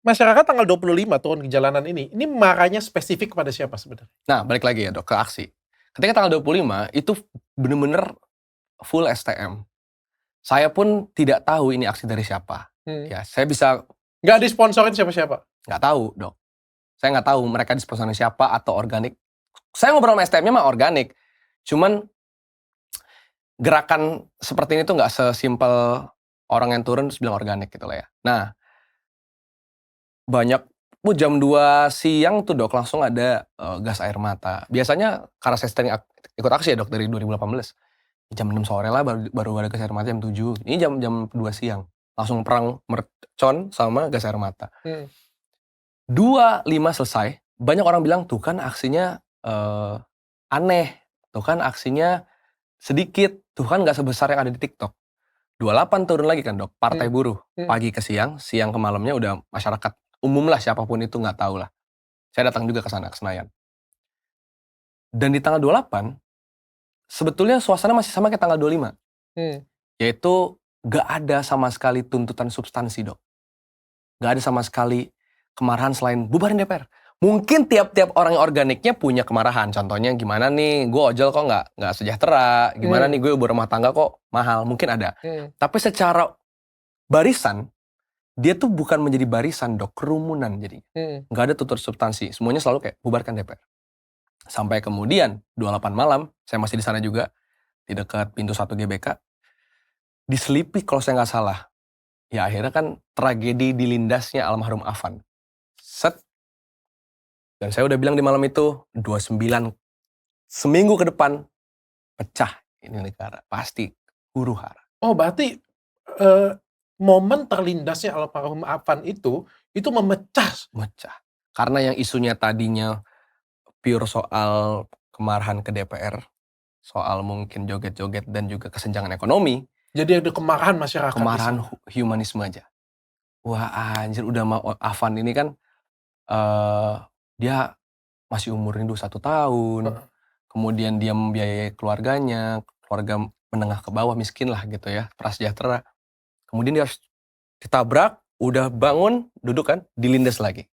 masyarakat tanggal 25 turun ke jalanan ini marahnya spesifik kepada siapa sebenarnya? Nah, balik lagi ya, Dok, ke aksi. Ketika tanggal 25 itu bener-bener full STM. Saya pun tidak tahu ini aksi dari siapa. Ya, saya bisa Nggak disponsorin siapa-siapa? nggak tahu, Dok. Saya nggak tahu mereka disponsorin siapa atau organik. Saya ngobrol sama STM-nya mah organik. Cuman gerakan seperti ini tuh nggak sesimpel orang yang turun terus bilang organik gitu lah ya. Nah, banyak jam 2 siang tuh, Dok, langsung ada gas air mata. Biasanya karena saya sering ikut aksi ya, Dok, dari 2018. Jam 6 sore lah baru ada gas air mata jam 7. Ini jam 2 siang. Langsung perang mercon sama gas air mata. 2.5 selesai, banyak orang bilang, tuh kan aksinya aneh, tuh kan aksinya sedikit, tuh kan nggak sebesar yang ada di TikTok. 28 turun lagi kan, Dok, Partai Buruh. Pagi ke siang, siang ke malamnya udah masyarakat umum lah, siapapun itu nggak tahu lah. Saya datang juga ke sana, ke Senayan. Dan di tanggal 28, sebetulnya suasana masih sama kayak tanggal 25. Yaitu nggak ada sama sekali tuntutan substansi, Dok. Nggak ada sama sekali kemarahan selain bubarin DPR. Mungkin tiap-tiap orang yang organiknya punya kemarahan. Contohnya gimana nih, gue ojol kok nggak sejahtera. Gimana nih, gue ibu rumah tangga kok mahal. Mungkin ada. Tapi secara barisan, dia tuh bukan menjadi barisan, Dok. Kerumunan jadi. Nggak ada tutur substansi. Semuanya selalu kayak bubarkan DPR. Sampai kemudian, 28 malam, saya masih di sana juga, di dekat pintu 1 GBK. Diselipi kalau saya nggak salah. Ya akhirnya kan tragedi dilindasnya almarhum Afan. Set. Dan saya udah bilang di malam itu, 29 seminggu ke depan, pecah ini negara. Pasti huru-hara. Oh, berarti momen terlindasnya almarhum Afan itu memecah. Mecah. Karena yang isunya tadinya pure soal kemarahan ke DPR, soal mungkin joget-joget dan juga kesenjangan ekonomi. Jadi ada kemarahan masyarakat. Kemarahan humanisme aja. Wah anjir, udah mau Afan ini kan, dia masih umurnya 21 tahun. Kemudian dia membiayai keluarganya, keluarga menengah ke bawah miskin lah gitu ya, prasejahtera. Kemudian dia harus ditabrak, udah bangun, duduk kan, dilindas lagi.